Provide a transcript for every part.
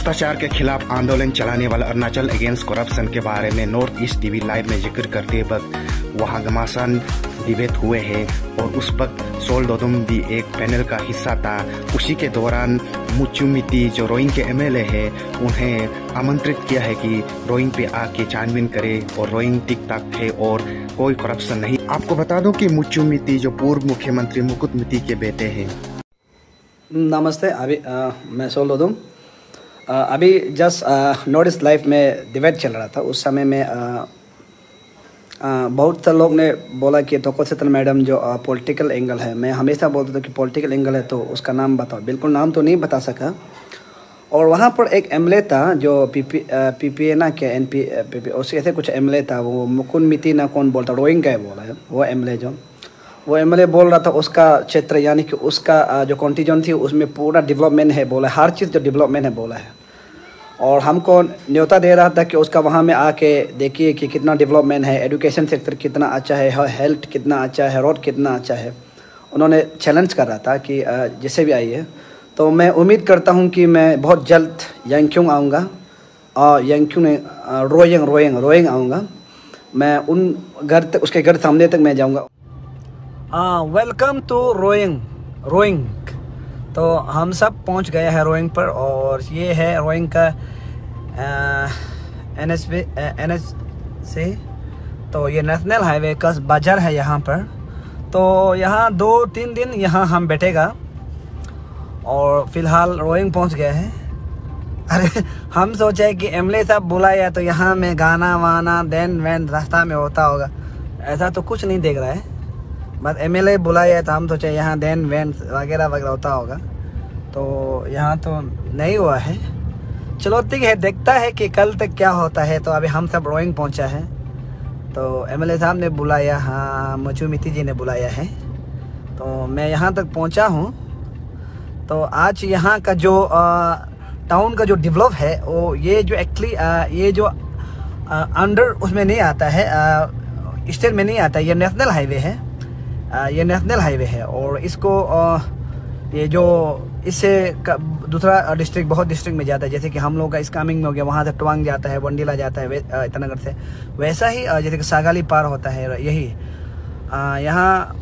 भ्रष्टाचार के खिलाफ आंदोलन चलाने वाला अरुणाचल अगेंस्ट करप्शन के बारे में नॉर्थ ईस्ट टीवी लाइव में जिक्र करते वक्त वहां घमासान डिबेट हुए हैं और उस वक्त सोल दोदुम भी एक पैनल का हिस्सा था। उसी के दौरान मुचु मिती जो रोइंग के एमएलए है उन्हें आमंत्रित किया है कि रोइंग पे आके छानबीन करे और रोइंग ठीक ठाक है और कोई करप्शन नहीं। आपको बता दो कि मुचु मिती जो पूर्व मुख्यमंत्री मुकुट मिती के बेटे हैं। नमस्ते। अभी मैं सोल दोदुम। अभी जस्ट नॉर्थ ईस्ट लाइफ में डिबेट चल रहा था। उस समय में बहुत से लोग ने बोला कि तोको सेतन मैडम जो पॉलिटिकल एंगल है, मैं हमेशा बोलता था कि पॉलिटिकल एंगल है तो उसका नाम बताओ। बिल्कुल नाम तो नहीं बता सका। और वहाँ पर एक एमएलए था जो पीपीए ना क्या एनपी उसके ऐसे कुछ एमएलए था, वो मुकुंद मिती ना कौन बोलता, रोइंग का है बोला है वो एमएलए बोल रहा था उसका क्षेत्र यानी कि उसका जो कॉन्टीजन थी उसमें पूरा डेवलपमेंट है बोला, हर चीज़ जो डेवलपमेंट है बोला है। और हमको न्योता दे रहा था कि उसका वहाँ में आके देखिए कि कितना डेवलपमेंट है, एजुकेशन सेक्टर कितना अच्छा है, हेल्थ कितना अच्छा है, रोड कितना अच्छा है। उन्होंने चैलेंज कर रहा था कि जिसे भी आइए। तो मैं उम्मीद करता हूँ कि मैं बहुत जल्द यांगक्योंग आऊँगा और यांगक्योंग ने रोइंग आऊँगा। मैं उन घर तक, उसके घर सामने तक मैं जाऊँगा। Welcome to rowing. तो हम सब पहुंच गए हैं रोइंग पर और ये है रोइंग का NH से। तो ये नेशनल हाईवे का बाजार है यहाँ पर। तो यहाँ 2-3 दिन यहाँ हम बैठेगा और फिलहाल रोइंग पहुंच गए हैं। अरे हम सोचे कि एमएलए साहब बुलाया तो यहाँ में गाना वाना देन वैन रास्ता में होता होगा, ऐसा तो कुछ नहीं देख रहा है। बस एमएलए बुलाया तो हम सोचे यहाँ देन वैन वगैरह होता होगा, तो यहाँ तो नहीं हुआ है। चलो ठीक है, देखता है कि कल तक क्या होता है। तो अभी हम सब रोइंग पहुँचा है तो एमएलए साहब ने बुलाया, हाँ मुचु मिती जी ने बुलाया है। तो मैं यहाँ तक पहुँचा हूँ। तो आज यहाँ का जो टाउन का जो डेवलप है वो ये जो एक्चुअली ये जो अंडर उसमें नहीं आता है, स्टेट में नहीं आता, ये नेशनल हाईवे है। ये नेशनल हाईवे है और इसको ये जो इससे दूसरा डिस्ट्रिक्ट बहुत डिस्ट्रिक्ट में जाता है। जैसे कि हम लोग का इस्कामिंग में हो गया, वहाँ से टवांग जाता है, वंडीला जाता है ईटानगर से। वैसा ही जैसे कि सागाली पार होता है। यही यहाँ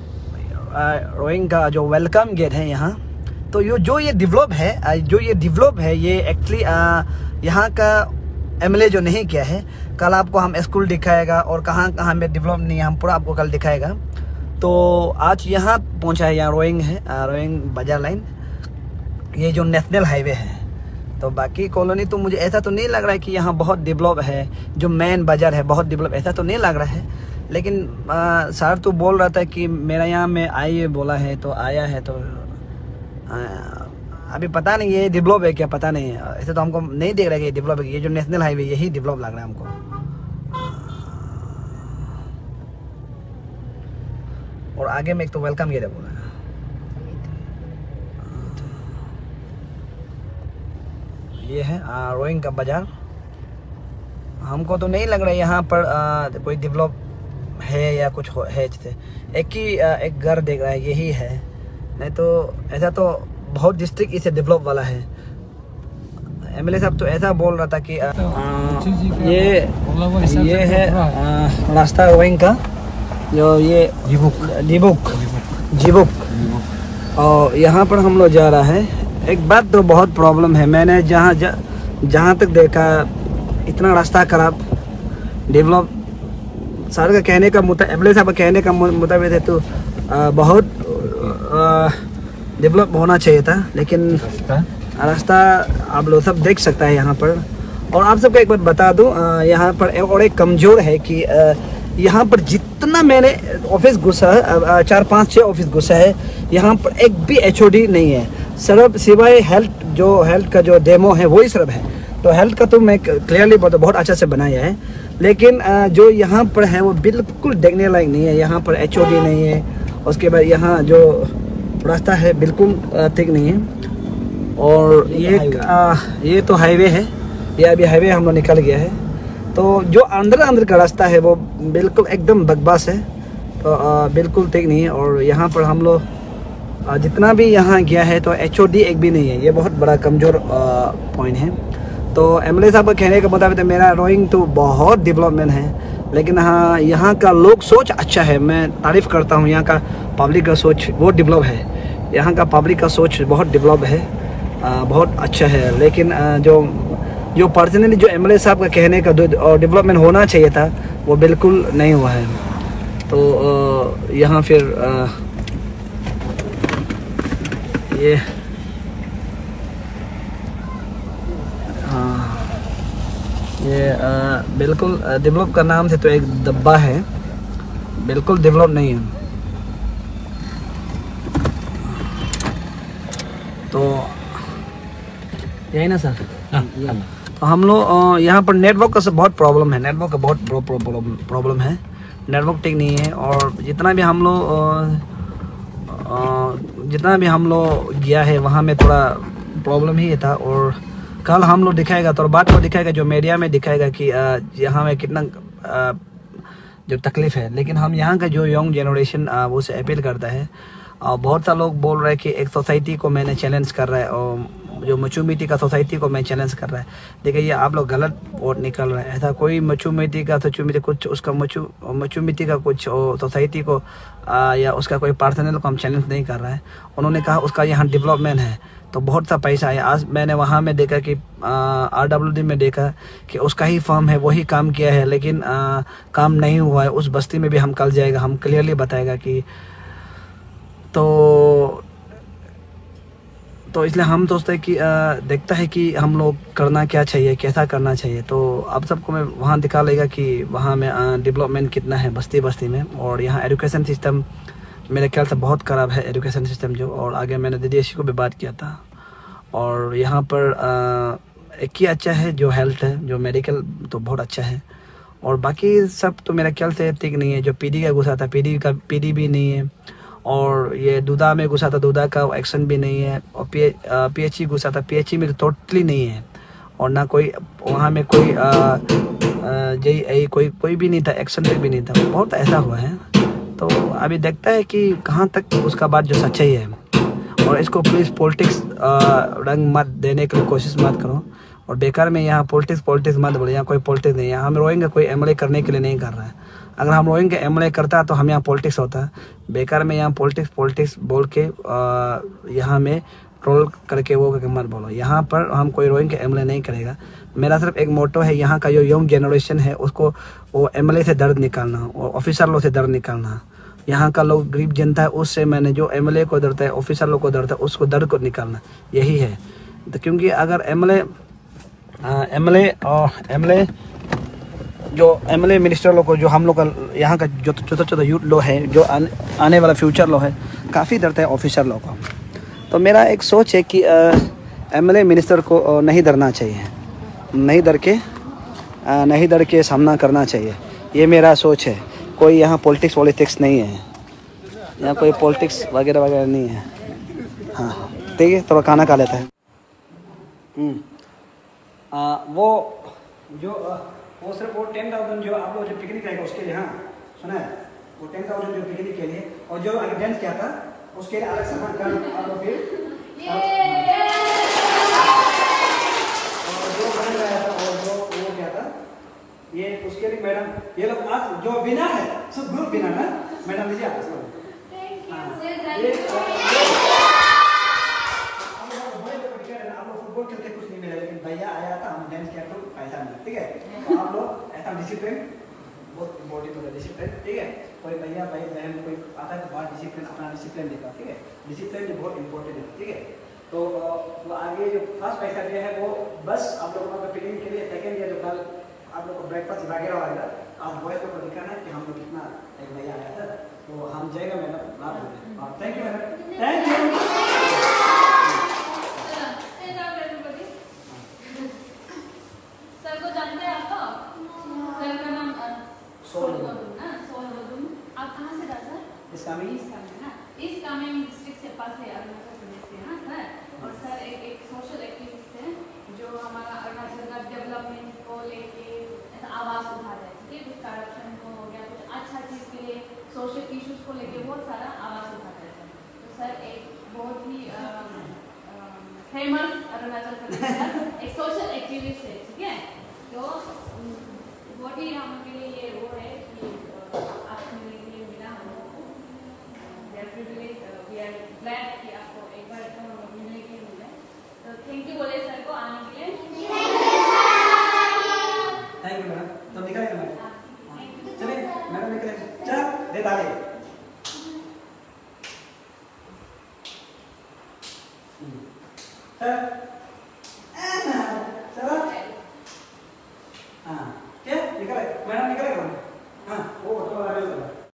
रोइंग का जो वेलकम गेट है यहाँ। तो जो ये डेवलप है ये एक्चुअली यहाँ का एमएलए जो नहीं किया है। कल आपको हम स्कूल दिखाएगा और कहाँ कहाँ में डेवलप नहीं है हम पूरा आपको कल दिखाएगा। तो आज यहाँ पहुँचा है, यहाँ रोइंग है, रोइंग बाजार लाइन, ये जो नेशनल हाईवे है। तो बाकी कॉलोनी तो मुझे ऐसा तो नहीं लग रहा है कि यहाँ बहुत डेवलप है, जो मेन बाजार है बहुत डेवलप, ऐसा तो नहीं लग रहा है। लेकिन सर तो बोल रहा था कि मेरा यहाँ में आइए बोला है तो आया है। तो अभी पता नहीं ये डेवलप है क्या, पता नहीं है। ऐसे तो हमको नहीं देख रहा है कि ये डेवलप है। ये जो नेशनल हाईवे यही डेवलप लग रहा है हमको। और आगे में एक तो वेलकम गेट है बोला है। ये है रोइंग का बाजार। हमको तो नहीं लग रहा है यहाँ पर कोई डेवलप है या कुछ है। जैसे एक घर देख रहा है यही है, नहीं तो ऐसा तो बहुत डिस्ट्रिक्ट इसे डेवलप वाला है। एमएलए साहब तो ऐसा बोल रहा था कि ये है रास्ता रोइंग का, जो ये जीबुक। और यहाँ पर हम लोग जा रहा है। एक बात तो बहुत प्रॉब्लम है, मैंने जहाँ तक देखा इतना रास्ता खराब, डेवलप सर का कहने का एमएलए साहब का कहने का मुताबिक है तो बहुत डेवलप होना चाहिए था। लेकिन रास्ता आप लोग सब देख सकता है यहाँ पर। और आप सबको एक बात बता दूँ, यहाँ पर और एक कमज़ोर है कि यहाँ पर जितना मैंने ऑफिस घुसा है, 4-5-6 ऑफिस घुसा है, यहाँ पर एक भी HOD नहीं है। सिर्फ सिवाय हेल्थ का जो डेमो है वही सिर्फ है। तो हेल्थ का तो मैं क्लियरली बहुत अच्छा से बनाया है। लेकिन जो यहाँ पर है वो बिल्कुल देखने लायक नहीं है। यहाँ पर HOD नहीं है। उसके बाद यहाँ जो रास्ता है बिल्कुल ठीक नहीं है। और ये तो हाईवे है, ये अभी हाईवे हम लोग निकल गया है। तो जो अंदर का रास्ता है वो बिल्कुल एकदम बकवास है, तो बिल्कुल ठीक नहीं है। और यहाँ पर हम लोग जितना भी यहाँ गया है तो HOD एक भी नहीं है। ये बहुत बड़ा कमज़ोर पॉइंट है। तो एमएलए साहब का कहने के मुताबिक मेरा रोइंग तो बहुत डेवलपमेंट है, लेकिन हाँ यहाँ का लोग सोच अच्छा है। मैं तारीफ़ करता हूँ, यहाँ का पब्लिक का सोच बहुत डेवलप है। यहाँ का पब्लिक का सोच बहुत डेवलप है, बहुत अच्छा है। लेकिन जो पर्सनली जो एमएलए साहब का कहने का डेवलपमेंट होना चाहिए था वो बिल्कुल नहीं हुआ है। तो यहाँ फिर ये ये बिल्कुल डेवलप का नाम से तो एक डब्बा है, बिल्कुल डेवलप नहीं है। तो यही ना सर। तो हम लोग यहाँ पर नेटवर्क का बहुत प्रॉब्लम है, नेटवर्क का बहुत प्रॉब्लम है, नेटवर्क ठीक नहीं है। और जितना भी हम लोग गया है वहाँ में थोड़ा प्रॉब्लम ही था। और कल हम लोग दिखाएगा, तो बात को दिखाएगा, जो मीडिया में दिखाएगा कि यहाँ में कितना जो तकलीफ़ है। लेकिन हम यहाँ का जो यंग जनरेशन वो से अपील करता है। और बहुत सारे लोग बोल रहे हैं कि एक सोसाइटी को मैंने चैलेंज कर रहा है, और जो मचुमिटी का सोसाइटी को मैं चैलेंज कर रहा है। देखिए ये आप लोग गलत वोट निकल रहे हैं। ऐसा कोई मचुमिटी का कुछ उसका मचुमिटी का कुछ सोसाइटी को या उसका कोई पर्सनल को हम चैलेंज नहीं कर रहा है। उन्होंने कहा उसका यहाँ डेवलपमेंट है, तो बहुत सा पैसा है। आज मैंने वहाँ में देखा कि RWD में देखा कि उसका ही फर्म है, वही काम किया है, लेकिन काम नहीं हुआ है। उस बस्ती में भी हम कल जाएगा, हम क्लियरली बताएगा कि तो इसलिए हम सोचते हैं कि देखता है कि हम लोग करना क्या चाहिए, कैसा करना चाहिए। तो आप सबको मैं वहाँ दिखा लेगा कि वहाँ में डेवलपमेंट कितना है बस्ती बस्ती में। और यहाँ एजुकेशन सिस्टम मेरे ख्याल से बहुत ख़राब है, एजुकेशन सिस्टम जो। और आगे मैंने DDSC को भी बात किया था। और यहाँ पर एक ही अच्छा है जो हेल्थ है, जो मेडिकल तो बहुत अच्छा है। और बाकी सब तो मेरे ख्याल से ठीक नहीं है। जो PD का घुसा था, PD भी नहीं है। और ये दूधा में घुसा था, दूधा का एक्शन भी नहीं है। और PHE घुसा था, PHE में तो टोटली नहीं है। और ना कोई वहाँ में कोई JEI कोई भी नहीं था, एक्शन पे भी नहीं था। बहुत ऐसा हुआ है। तो अभी देखता है कि कहाँ तक उसका बात जो सच्चाई है। और इसको प्लीज़ पॉलिटिक्स रंग मत देने के लिए कोशिश मत करो। और बेकार में यहाँ पॉलिटिक्स मत बोले, यहाँ कोई पॉलिटिक्स नहीं है। हम रोएंगे कोई MLA करने के लिए नहीं कर रहा है। अगर हम रोएंगे MLA करता तो हम यहाँ पॉलिटिक्स होता। बेकार में यहाँ पॉलिटिक्स बोल के यहाँ में ट्रोल करके वो करके मत बोलो। यहाँ पर हम कोई रोएंगे MLA नहीं करेगा। मेरा सिर्फ एक मोटो है, यहाँ का जो यंग जनरेशन है उसको वो MLA से दर्द निकालना और ऑफिसर लोग से दर्द निकालना। यहाँ का लोग गरीब जनता है, उससे मैंने जो MLA को दर्द है, ऑफिसर लोग को दर्द है, उसको दर्द को निकालना, यही है। तो क्योंकि अगर MLA मिनिस्टर लोग को, जो हम लोग का यहाँ का जो छोटा यूथ लोग है, जो आने वाला फ्यूचर लोग है, काफ़ी डरता है ऑफिसर लोग को। तो मेरा एक सोच है कि MLA मिनिस्टर को नहीं डरना चाहिए, नहीं डर के सामना करना चाहिए। ये मेरा सोच है। कोई यहाँ पॉलिटिक्स नहीं है, यहाँ कोई पॉलिटिक्स वगैरह नहीं है। हाँ ठीक है, थोड़ा खाना खा लेता है। वो सिर्फ वो 10,000 जो आप लोग जो पिकनिक रहेगा उसके लिए, हाँ सुना है, वो 10,000 जो पिकनिक के लिए, और जो आगे डांस किया था उसके लिए अलग सामान कर आप लोग फिर और जो बन रहा था और जो वो क्या था ये उसके लिए मैडम, ये लोग आज जो बिना है सब ग्रुप बिना ना मैडम लीजिए आप सब। फुटबॉल खेलते कुछ नहीं मिला, लेकिन भैया आया था, हम डांस किया तो पैसा मिला। ठीक है, तो आप लोग ऐसा डिसिप्लिन बहुत इम्पोर्टेंट होता है, डिसिप्लिन। ठीक है, कोई भैया भाई बहन कोई आता है तो बात डिसिप्लिन, अपना डिसिप्लिन देखा। ठीक है, डिसिप्लिन भी बहुत इम्पोर्टेंट है। ठीक है, तो वो आगे जो फर्स्ट पैसा दिया है वो बस आप लोगों को पिकनिक के लिए, सेकेंड दिया जो कल आप लोग को ब्रेकफास्ट वगैरह आप बॉयज को दिखाना है कि हम लोग कितना एक भैया आया था। तो हम जाएगा madam, thank you madam, thank you. District से पास है, अरुणाचल प्रदेश से, हाँ सर। और सर एक सोशल एक्टिविस्ट है जो हमारा अरुणाचल का डेवलपमेंट को लेके आवाज़ उठा रहे हैं। ठीक है, कुछ करप्शन को हो गया, कुछ अच्छा चीज़ के लिए, सोशल इश्यूज को लेके बहुत सारा आवाज़ उठा रहे हैं। तो सर एक बहुत ही फेमस अरुणाचल प्रदेश का एक सोशल एक्टिविस्ट है, ठीक है। तो बहुत ही हम के लिए ये वो है कि आपसे मिलने के लिए मिला हम लोगों को। वी आर ग्लैड कि आपको एक बार तो हम लोग मिलने के लिए मिले। तो थैंक यू बोले सर को आने के लिए। Thank you madam. तो निकले मैडम, चलिए मैडम निकले, चल दे ताली। सर